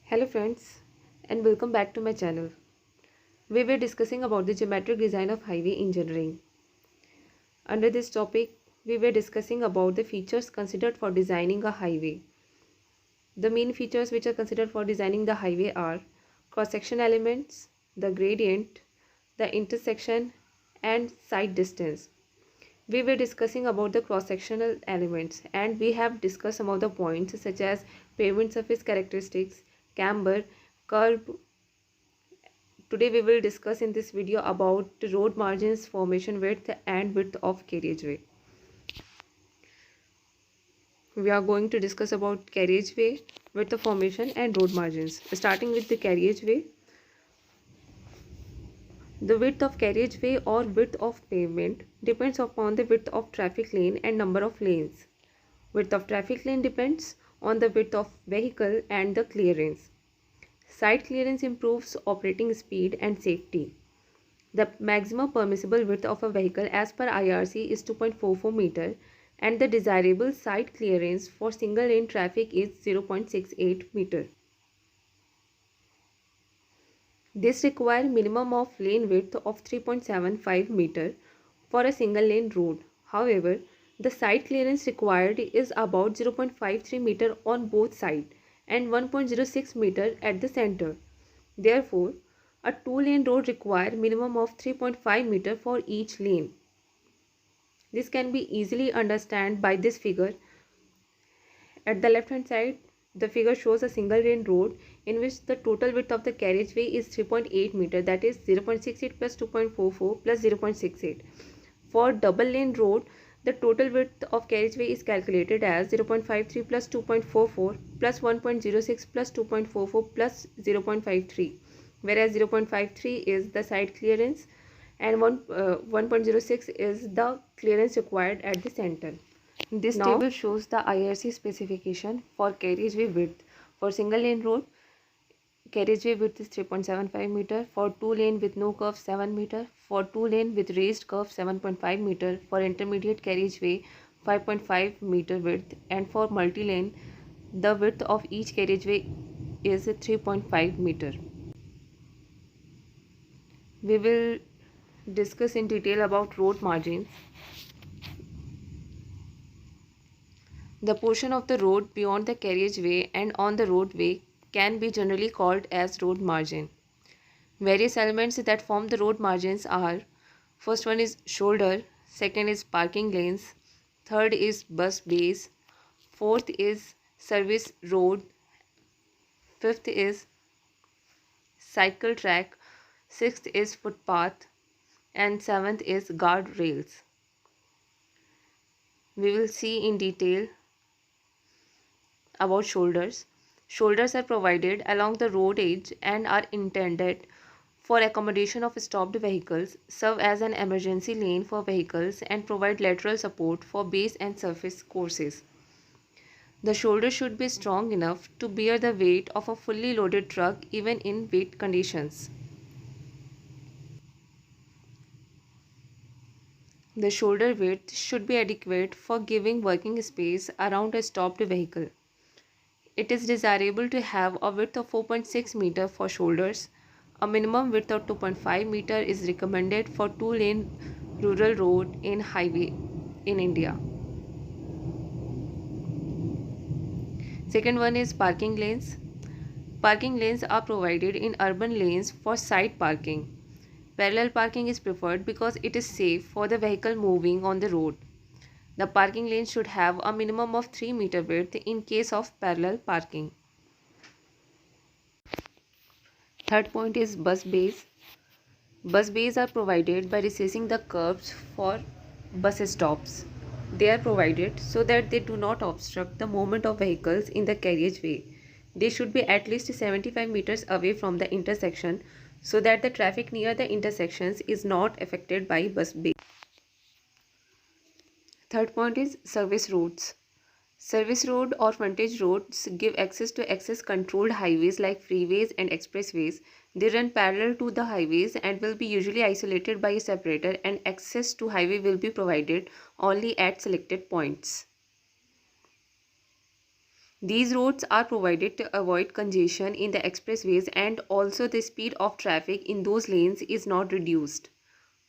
Hello friends and welcome back to my channel. We were discussing about the geometric design of highway engineering. Under this topic, we were discussing about the features considered for designing a highway. The main features which are considered for designing the highway are cross-section elements, the gradient, the intersection and side distance. We were discussing about the cross-sectional elements and we have discussed some of the points such as pavement surface characteristics, camber, curve. Today we will discuss in this video about road margins, formation width and width of carriageway. We are going to discuss about carriageway, width of formation and road margins. Starting with the carriageway. The width of carriageway or width of pavement depends upon the width of traffic lane and number of lanes. Width of traffic lane depends on the width of vehicle and the clearance. Side clearance improves operating speed and safety. The maximum permissible width of a vehicle as per IRC is 2.44 meter and the desirable side clearance for single lane traffic is 0.68 meter. This requires minimum of lane width of 3.75 meter for a single lane road. However, the side clearance required is about 0.53 meter on both sides and 1.06 meter at the center. Therefore, a two-lane road requires minimum of 3.5 meter for each lane. This can be easily understood by this figure. At the left hand side, the figure shows a single lane road in which the total width of the carriageway is 3.8 meter, that is 0.68 plus 2.44 plus 0.68. For double lane road, the total width of carriageway is calculated as 0.53 plus 2.44 plus 1.06 plus 2.44 plus 0.53, whereas 0.53 is the side clearance and 1.06 is the clearance required at the center. This table shows the IRC specification for carriageway width. For single lane road, carriageway width is 3.75 meter. For two lane with no curve, 7 meter. For two lane with raised curve, 7.5 meter. For intermediate carriageway, 5.5 meter width. And for multi lane, the width of each carriageway is 3.5 meter. We will discuss in detail about road margins. The portion of the road beyond the carriageway and on the roadway can be generally called as road margin. Various elements that form the road margins are: first one is shoulder, second is parking lanes, third is bus bays, fourth is service road, fifth is cycle track, sixth is footpath, and seventh is guard rails. We will see in detail about shoulders. Shoulders are provided along the road edge and are intended for accommodation of stopped vehicles, serve as an emergency lane for vehicles, and provide lateral support for base and surface courses. The shoulder should be strong enough to bear the weight of a fully loaded truck even in wet conditions. The shoulder width should be adequate for giving working space around a stopped vehicle. It is desirable to have a width of 4.6 meter for shoulders. A minimum width of 2.5 meter is recommended for two-lane rural road in highway in India. Second one is parking lanes. Parking lanes are provided in urban lanes for side parking. Parallel parking is preferred because it is safe for the vehicle moving on the road. The parking lane should have a minimum of 3 meter width in case of parallel parking. Third point is bus bays. Bus bays are provided by recessing the curbs for bus stops. They are provided so that they do not obstruct the movement of vehicles in the carriageway. They should be at least 75 meters away from the intersection so that the traffic near the intersections is not affected by bus bays. Third point is service roads. Service road or frontage roads give access to access controlled highways like freeways and expressways. They run parallel to the highways and will be usually isolated by a separator, and access to highway will be provided only at selected points. These roads are provided to avoid congestion in the expressways, and also the speed of traffic in those lanes is not reduced.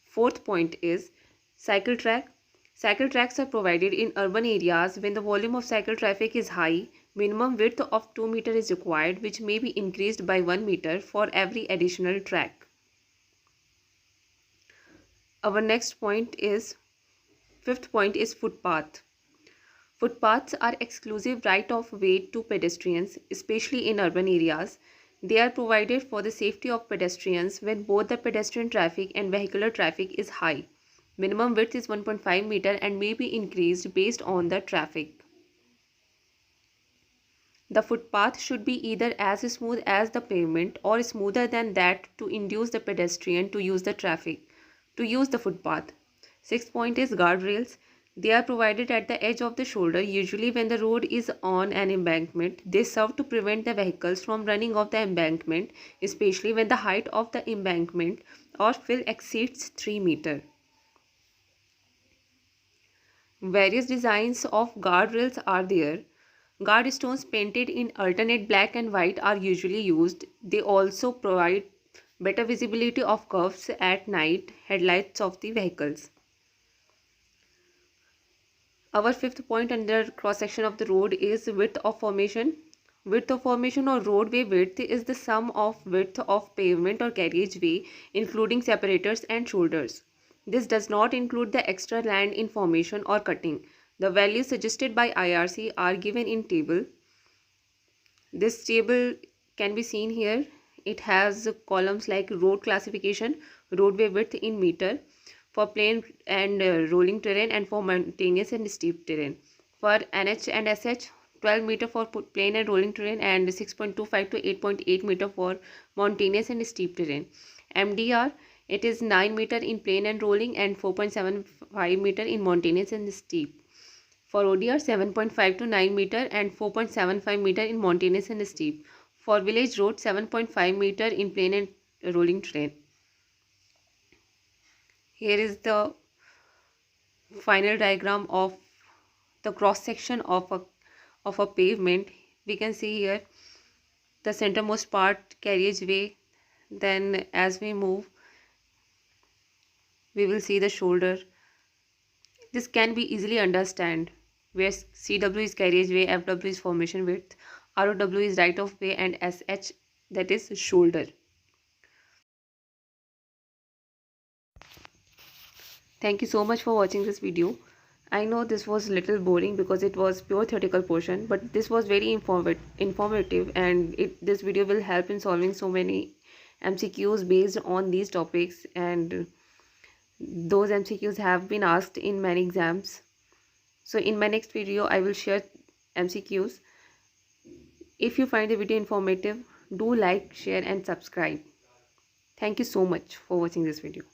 Fourth point is cycle track. Cycle tracks are provided in urban areas when the volume of cycle traffic is high. Minimum width of 2 meters is required, which may be increased by 1 meter for every additional track. Our next point is, fifth point is footpath. Footpaths are exclusive right of way to pedestrians, especially in urban areas. They are provided for the safety of pedestrians when both the pedestrian traffic and vehicular traffic is high. Minimum width is 1.5 meter and may be increased based on the traffic. The footpath should be either as smooth as the pavement or smoother than that to induce the pedestrian to use the footpath. Sixth point is guardrails. They are provided at the edge of the shoulder, usually when the road is on an embankment. They serve to prevent the vehicles from running off the embankment, especially when the height of the embankment or fill exceeds 3 meters. Various designs of guardrails are there. Guard stones painted in alternate black and white are usually used. They also provide better visibility of curves at night headlights of the vehicles. Our fifth point under cross section of the road is width of formation. Width of formation or roadway width is the sum of width of pavement or carriageway, including separators and shoulders. This does not include the extra land in formation or cutting. The values suggested by IRC are given in table. This table can be seen here. It has columns like road classification, roadway width in meter, for plain and rolling terrain, and for mountainous and steep terrain. For NH and SH, 12 meter for plain and rolling terrain and 6.25 to 8.8 meter for mountainous and steep terrain. MDR, it is 9 meter in plain and rolling and 4.75 meter in mountainous and steep. For ODR, 7.5 to 9 meter and 4.75 meter in mountainous and steep. For village road, 7.5 meter in plain and rolling terrain. Here is the final diagram of the cross section of a pavement. We can see here the centermost part, carriageway. Then as we move, we will see the shoulder. This can be easily understand, where CW is carriageway, FW is formation width, ROW is right of way, and SH, that is shoulder. Thank you so much for watching this video. I know this was a little boring because it was pure theoretical portion, but this was very informative, and this video will help in solving so many MCQs based on these topics, and those MCQs have been asked in many exams. So in my next video, I will share MCQs. If you find the video informative, do like, share and subscribe. Thank you so much for watching this video.